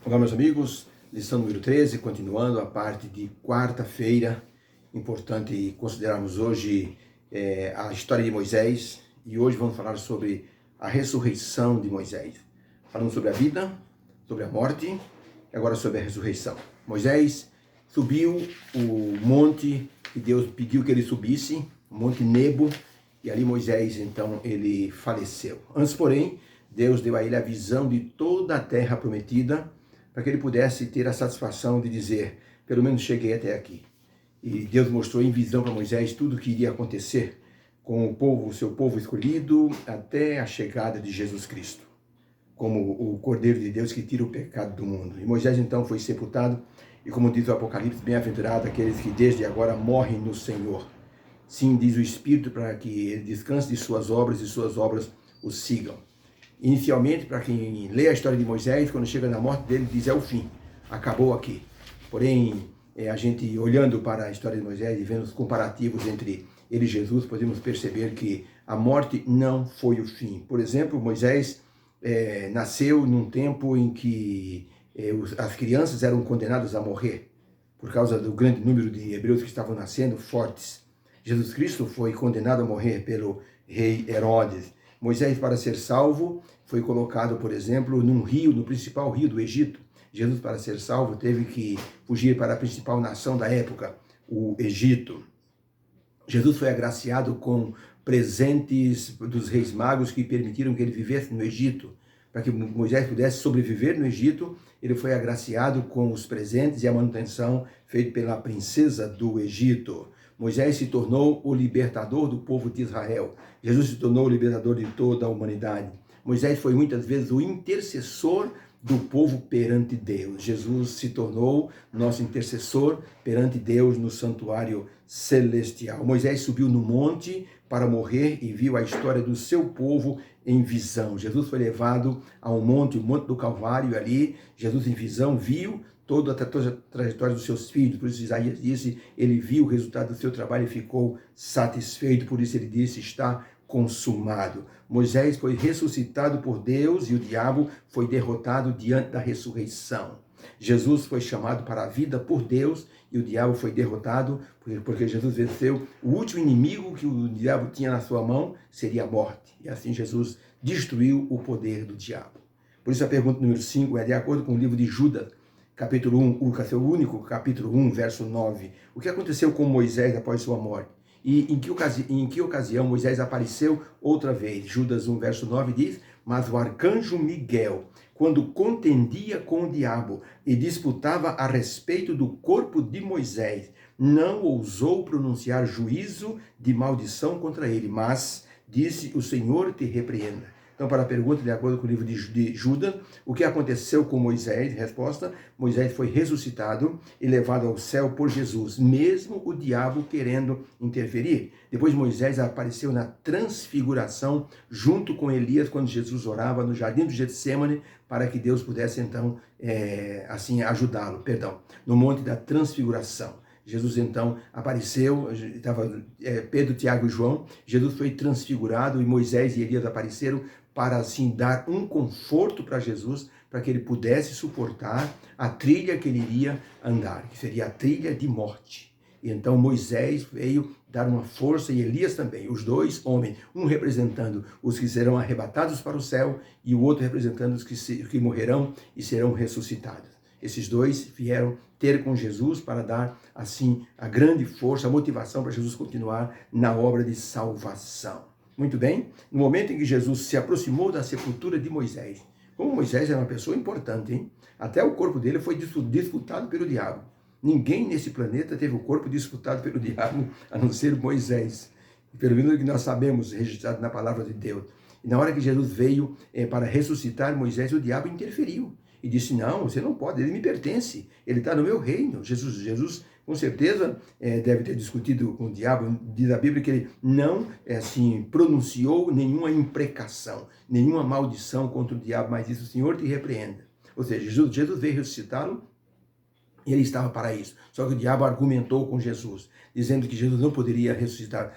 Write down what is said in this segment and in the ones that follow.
Olá, meus amigos, lição número 13, continuando a parte de quarta-feira. Importante considerarmos hoje a história de Moisés, e hoje vamos falar sobre a ressurreição de Moisés. Falando sobre a vida, sobre a morte e agora sobre a ressurreição. Moisés subiu o monte que Deus pediu que ele subisse, o Monte Nebo, e ali Moisés, então, ele faleceu. Antes, porém, Deus deu a ele a visão de toda a terra prometida, para que ele pudesse ter a satisfação de dizer, pelo menos cheguei até aqui. E Deus mostrou em visão para Moisés tudo o que iria acontecer com o povo, o seu povo escolhido, até a chegada de Jesus Cristo, como o Cordeiro de Deus que tira o pecado do mundo. E Moisés então foi sepultado, e como diz o Apocalipse, bem-aventurado aqueles que desde agora morrem no Senhor. Sim, diz o Espírito, para que ele descanse de suas obras e suas obras o sigam. Inicialmente, para quem lê a história de Moisés, quando chega na morte dele, diz é o fim, acabou aqui. Porém, a gente olhando para a história de Moisés e vendo os comparativos entre ele e Jesus, podemos perceber que a morte não foi o fim. Por exemplo, Moisés nasceu num tempo em que as crianças eram condenadas a morrer, por causa do grande número de hebreus que estavam nascendo fortes. Jesus Cristo foi condenado a morrer pelo rei Herodes. Moisés, para ser salvo, foi colocado, por exemplo, num rio, no principal rio do Egito. Jesus, para ser salvo, teve que fugir para a principal nação da época, o Egito. Jesus foi agraciado com presentes dos reis magos que permitiram que ele vivesse no Egito. Para que Moisés pudesse sobreviver no Egito, ele foi agraciado com os presentes e a manutenção feita pela princesa do Egito. Moisés se tornou o libertador do povo de Israel. Jesus se tornou o libertador de toda a humanidade. Moisés foi muitas vezes o intercessor do povo perante Deus. Jesus se tornou nosso intercessor perante Deus no santuário celestial. Moisés subiu no monte para morrer e viu a história do seu povo em visão. Jesus foi levado a um monte, o Monte do Calvário, e ali Jesus em visão viu toda a trajetória dos seus filhos. Por isso Isaías disse, ele viu o resultado do seu trabalho e ficou satisfeito. Por isso ele disse, está consumado. Moisés foi ressuscitado por Deus e o diabo foi derrotado diante da ressurreição. Jesus foi chamado para a vida por Deus e o diabo foi derrotado porque Jesus venceu. O último inimigo que o diabo tinha na sua mão seria a morte. E assim Jesus destruiu o poder do diabo. Por isso a pergunta número 5 é de acordo com o livro de Judas, capítulo 1, o único capítulo 1, verso 9. O que aconteceu com Moisés após sua morte? E em que ocasião Moisés apareceu outra vez? Judas 1, verso 9 diz, mas o arcanjo Miguel, quando contendia com o diabo e disputava a respeito do corpo de Moisés, não ousou pronunciar juízo de maldição contra ele, mas disse, o Senhor te repreenda. Então, para a pergunta, de acordo com o livro de Judas, o que aconteceu com Moisés? Resposta, Moisés foi ressuscitado e levado ao céu por Jesus, mesmo o diabo querendo interferir. Depois Moisés apareceu na transfiguração junto com Elias, quando Jesus orava no jardim do Getsêmani, para que Deus pudesse então, assim, ajudá-lo, no monte da transfiguração. Jesus então apareceu, estava Pedro, Tiago e João, Jesus foi transfigurado e Moisés e Elias apareceram para assim dar um conforto para Jesus, para que ele pudesse suportar a trilha que ele iria andar, que seria a trilha de morte. E então Moisés veio dar uma força e Elias também, os dois homens, um representando os que serão arrebatados para o céu e o outro representando os que morrerão e serão ressuscitados. Esses dois vieram ter com Jesus para dar, assim, a grande força, a motivação para Jesus continuar na obra de salvação. Muito bem, no momento em que Jesus se aproximou da sepultura de Moisés, como Moisés era uma pessoa importante, hein? Até o corpo dele foi disputado pelo diabo. Ninguém nesse planeta teve o corpo disputado pelo diabo, a não ser Moisés. Pelo menos o que nós sabemos, registrado na palavra de Deus. E na hora que Jesus veio para ressuscitar Moisés, o diabo interferiu. E disse, não, você não pode, ele me pertence, ele está no meu reino. Jesus com certeza, deve ter discutido com o diabo. Diz a Bíblia que ele não, assim, pronunciou nenhuma imprecação, nenhuma maldição contra o diabo, mas disse, o Senhor te repreenda. Ou seja, Jesus veio ressuscitá-lo, e ele estava para isso. Só que o diabo argumentou com Jesus, dizendo que Jesus não poderia ressuscitar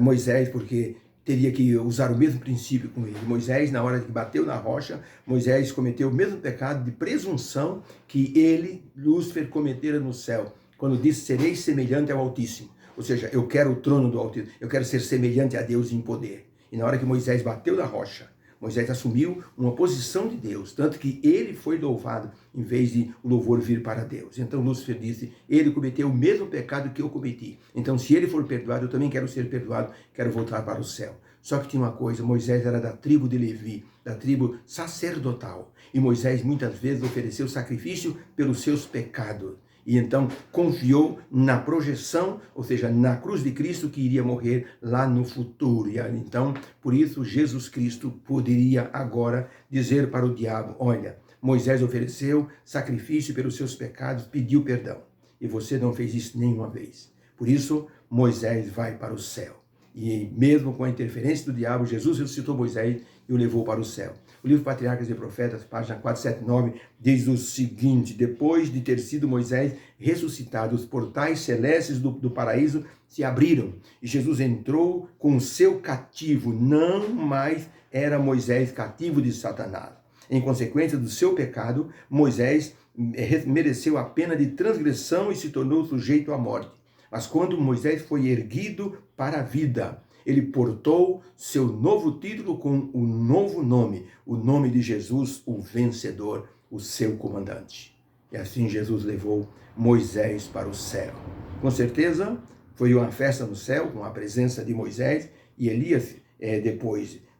Moisés, porque teria que usar o mesmo princípio com ele. Moisés, na hora que bateu na rocha, Moisés cometeu o mesmo pecado de presunção que ele, Lúcifer, cometera no céu, quando disse: serei semelhante ao Altíssimo. Ou seja, eu quero o trono do Altíssimo, eu quero ser semelhante a Deus em poder. E na hora que Moisés bateu na rocha, Moisés assumiu uma posição de Deus, tanto que ele foi louvado, em vez de o louvor vir para Deus. Então Lúcifer disse: ele cometeu o mesmo pecado que eu cometi. Então, se ele for perdoado, eu também quero ser perdoado, quero voltar para o céu. Só que tinha uma coisa: Moisés era da tribo de Levi, da tribo sacerdotal. E Moisés muitas vezes ofereceu sacrifício pelos seus pecados. E então confiou na projeção, ou seja, na cruz de Cristo, que iria morrer lá no futuro. E então, por isso, Jesus Cristo poderia agora dizer para o diabo: olha, Moisés ofereceu sacrifício pelos seus pecados, pediu perdão, e você não fez isso nenhuma vez. Por isso, Moisés vai para o céu. E mesmo com a interferência do diabo, Jesus ressuscitou Moisés e o levou para o céu. O livro Patriarcas e Profetas, página 479, diz o seguinte: depois de ter sido Moisés ressuscitado, os portais celestes do paraíso se abriram e Jesus entrou com o seu cativo. Não mais era Moisés cativo de Satanás. Em consequência do seu pecado, Moisés mereceu a pena de transgressão e se tornou sujeito à morte. Mas quando Moisés foi erguido para a vida, ele portou seu novo título com um novo nome, o nome de Jesus, o vencedor, o seu comandante. E assim Jesus levou Moisés para o céu. Com certeza, foi uma festa no céu, com a presença de Moisés e Elias.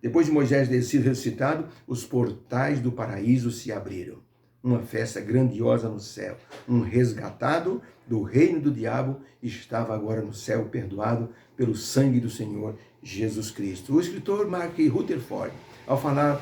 Depois de Moisés ter sido ressuscitado, os portais do paraíso se abriram. Uma festa grandiosa no céu. Um resgatado do reino do diabo estava agora no céu, perdoado pelo sangue do Senhor Jesus Cristo. O escritor Mark Rutherford, ao falar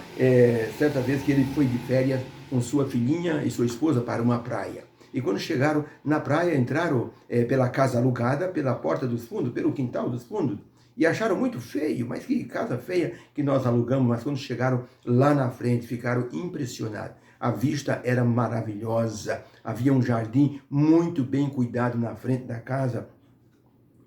certa vez que ele foi de férias com sua filhinha e sua esposa para uma praia. E quando chegaram na praia, entraram pela casa alugada, pela porta dos fundos, pelo quintal dos fundos, e acharam muito feio, mas que casa feia que nós alugamos. Mas quando chegaram lá na frente, ficaram impressionados. A vista era maravilhosa, havia um jardim muito bem cuidado na frente da casa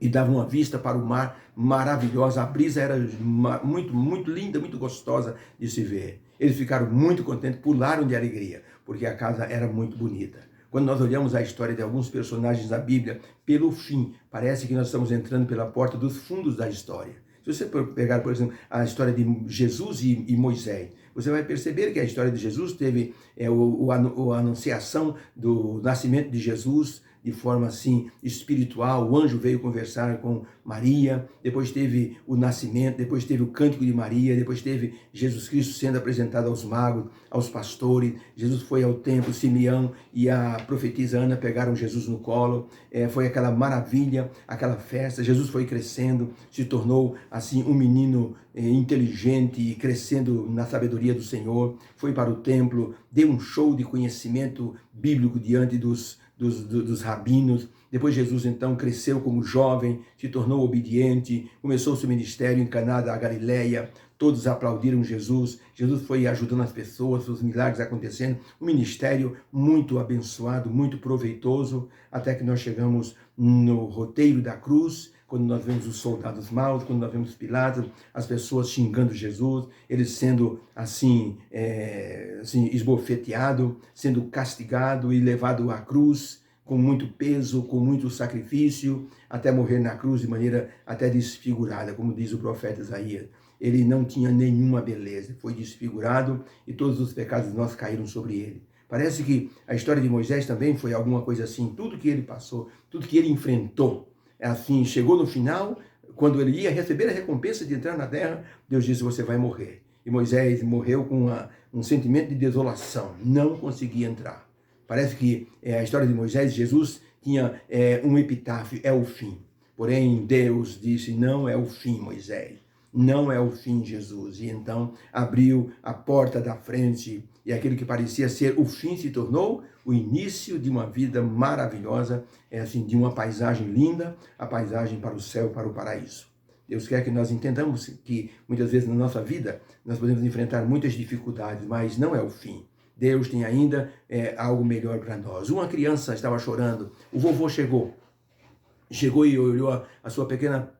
e dava uma vista para o mar maravilhosa. A brisa era muito, muito linda, muito gostosa de se ver. Eles ficaram muito contentes, pularam de alegria, porque a casa era muito bonita. Quando nós olhamos a história de alguns personagens da Bíblia, pelo fim, parece que nós estamos entrando pela porta dos fundos da história. Se você pegar, por exemplo, a história de Jesus e Moisés, você vai perceber que a história de Jesus teve a anunciação do nascimento de Jesus de forma assim espiritual. O anjo veio conversar com Maria, depois teve o nascimento, depois teve o cântico de Maria, depois teve Jesus Cristo sendo apresentado aos magos, aos pastores. Jesus foi ao templo, Simeão e a profetisa Ana pegaram Jesus no colo. Foi aquela maravilha, aquela festa. Jesus foi crescendo, se tornou assim um menino inteligente e crescendo na sabedoria do Senhor. Foi para o templo, deu um show de conhecimento bíblico diante dos rabinos. Depois Jesus então cresceu como jovem, se tornou obediente, começou seu ministério em Caná da Galileia. Todos aplaudiram Jesus. Jesus foi ajudando as pessoas, os milagres acontecendo. Um ministério muito abençoado, muito proveitoso, até que nós chegamos no roteiro da cruz, quando nós vemos os soldados maus, quando nós vemos Pilatos, as pessoas xingando Jesus, ele sendo assim esbofeteado, sendo castigado e levado à cruz, com muito peso, com muito sacrifício, até morrer na cruz de maneira até desfigurada, como diz o profeta Isaías. Ele não tinha nenhuma beleza, foi desfigurado e todos os pecados nossos caíram sobre ele. Parece que a história de Moisés também foi alguma coisa assim, tudo que ele passou, tudo que ele enfrentou. Assim, chegou no final, quando ele ia receber a recompensa de entrar na terra, Deus disse: você vai morrer. E Moisés morreu com um sentimento de desolação, não conseguia entrar. Parece que a história de Moisés e Jesus tinha um epitáfio: é o fim. Porém, Deus disse: não é o fim, Moisés. Não é o fim, Jesus. E então abriu a porta da frente e aquilo que parecia ser o fim se tornou o início de uma vida maravilhosa, assim, de uma paisagem linda, a paisagem para o céu, para o paraíso. Deus quer que nós entendamos que muitas vezes na nossa vida nós podemos enfrentar muitas dificuldades, mas não é o fim. Deus tem ainda algo melhor para nós. Uma criança estava chorando, o vovô chegou. chegou e olhou a sua pequena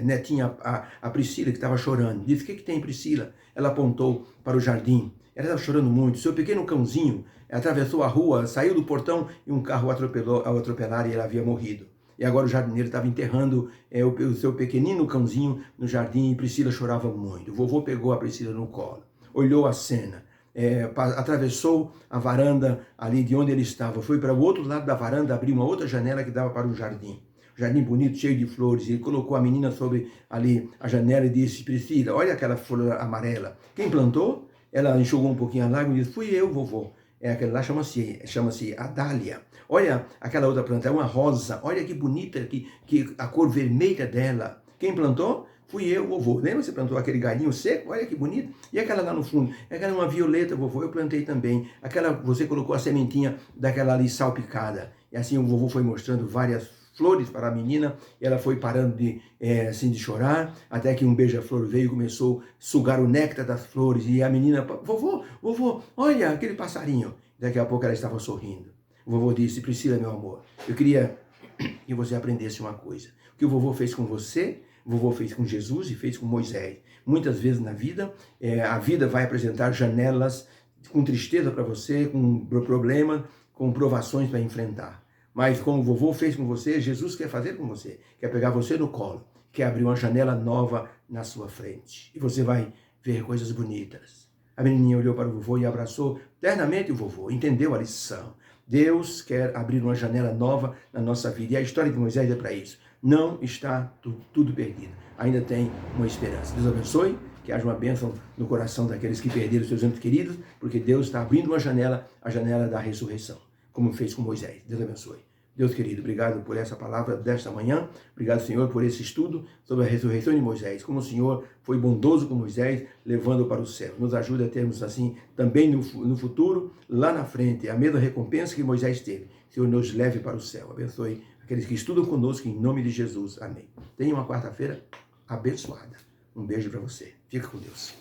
netinha, a Priscila, que estava chorando. Disse: o que tem, Priscila? Ela apontou para o jardim. Ela estava chorando muito. Seu pequeno cãozinho atravessou a rua, saiu do portão e um carro ao atropelar e ela havia morrido. E agora o jardineiro estava enterrando o seu pequenino cãozinho no jardim e Priscila chorava muito. O vovô pegou a Priscila no colo, olhou a cena, atravessou a varanda ali de onde ele estava, foi para o outro lado da varanda, abriu uma outra janela que dava para o jardim. Jardim bonito, cheio de flores. Ele colocou a menina sobre ali a janela e disse: Priscila, olha aquela flor amarela. Quem plantou? Ela enxugou um pouquinho a lágrima e disse: fui eu, vovô. Aquela lá chama-se Adália. Olha aquela outra planta, é uma rosa. Olha que bonita, que a cor vermelha dela. Quem plantou? Fui eu, vovô. Lembra você plantou aquele galhinho seco? Olha que bonito. E aquela lá no fundo? Aquela é uma violeta, vovô. Eu plantei também. Aquela, você colocou a sementinha daquela ali salpicada. E assim o vovô foi mostrando várias flores para a menina, e ela foi parando de chorar, até que um beija-flor veio e começou a sugar o néctar das flores, e a menina: vovô, olha aquele passarinho. Daqui a pouco ela estava sorrindo. O vovô disse: Priscila, meu amor, eu queria que você aprendesse uma coisa. O que o vovô fez com você, o vovô fez com Jesus e fez com Moisés. Muitas vezes na vida, a vida vai apresentar janelas com tristeza para você, com problema, com provações para enfrentar. Mas como o vovô fez com você, Jesus quer fazer com você. Quer pegar você no colo, quer abrir uma janela nova na sua frente. E você vai ver coisas bonitas. A menininha olhou para o vovô e abraçou ternamente o vovô, entendeu a lição. Deus quer abrir uma janela nova na nossa vida. E a história de Moisés é para isso. Não está tudo perdido. Ainda tem uma esperança. Deus abençoe, que haja uma bênção no coração daqueles que perderam seus entes queridos, porque Deus está abrindo uma janela, a janela da ressurreição, como fez com Moisés. Deus abençoe. Deus querido, obrigado por essa palavra desta manhã. Obrigado, Senhor, por esse estudo sobre a ressurreição de Moisés. Como o Senhor foi bondoso com Moisés, levando-o para o céu. Nos ajuda a termos assim, também no futuro, lá na frente, a mesma recompensa que Moisés teve. Senhor, nos leve para o céu. Abençoe aqueles que estudam conosco, em nome de Jesus. Amém. Tenha uma quarta-feira abençoada. Um beijo para você. Fica com Deus.